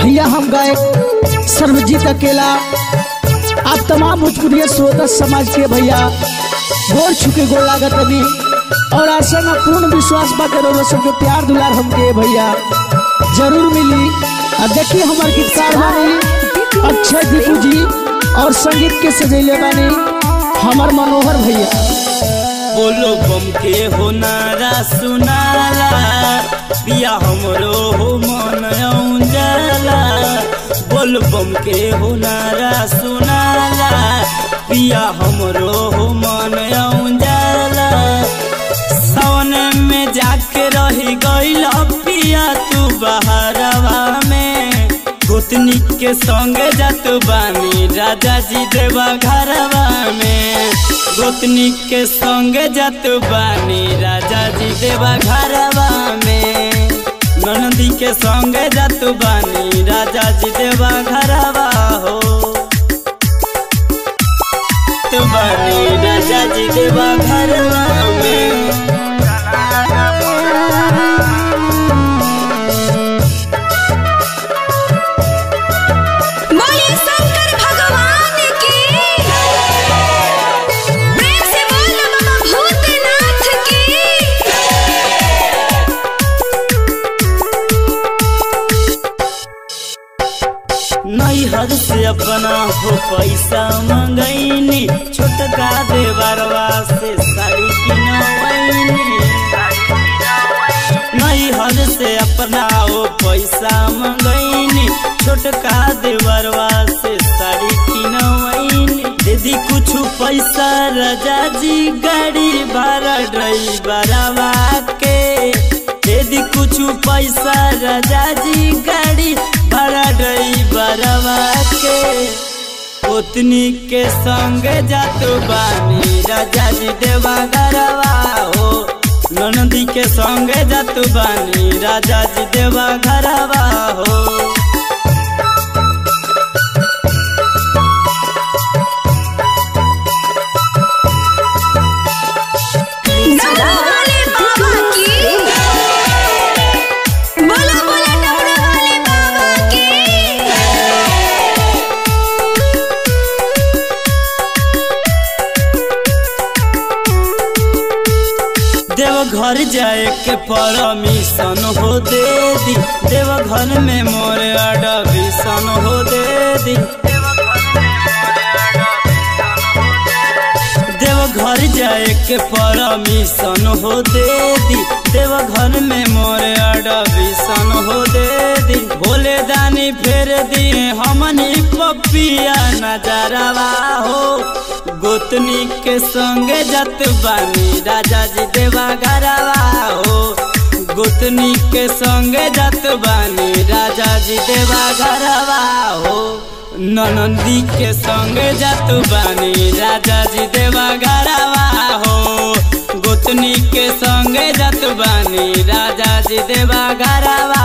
भैया हम गायक सर्वजीत अकेला आप तमाम भोजपुरिया श्रोता समाज के भैया गोर छुके गोर लागत अभी और आशा में पूर्ण विश्वास बा करो सबके प्यार दुलार हमके भैया जरूर मिली। और देखिए हमारे गीतकार बानी अक्षय दीपू जी और संगीत के सजैले बानी हमार मनोहर भैया। बोलो बम के हो नारा सुनाला पिया हमरो हो मन जाला। बोलो बम के हो नारा सुनाला पिया हमरो हो मन जाला। सावन में जाके रही गइल पिया तू बहरवा में गोतनी के संग जात बानी राजा जी देवा घरवा में। गोतनी के संग जात बानी राजा जी देवा घरवा में। ननदी के संग जात बानी राजा जी देवा घरवा हो तो बानी राजा जी देवा घरवा में। नैहर से अपना हो पैसा मंगैनी छोटका देवरवा से साड़ी किनवैनी। नैहर से अपना हो पैसा मंगैनी छोटका देवरवा से साड़ी किनवैनी। दीदी कुछ पैसा राजा जी गाड़ी भाड़ा ड्राइवरवा के। दीदी कुछ पैसा राजा जी गाड़ी भाड़ा ड्राइवरवा के। ओतनी के संग जात बानी राजा जी देवा घरवा हो। ननदी के संग जात बानी राजा जी देवा घरवा हो। देवघर जाए के परमिशन हो दे दी। देवघर में मोर एडमिशन हो दे दी। देवघर जाए के परमिशन हो दे दी। देवघर में मोर एडमिशन हो दे दी। भोले दानी फेर दी हमनी पपिया नजरवा हो। गोतनी के संग जात बानी राजा जी देवा घरवा हो। गोतनी के संग जात बानी राजा जी देवा घरवा हो। ननदी के संग जात बानी राजा जी देवा घरवा हो। गोतनी के संग जात बानी राजा जी देवा घरवा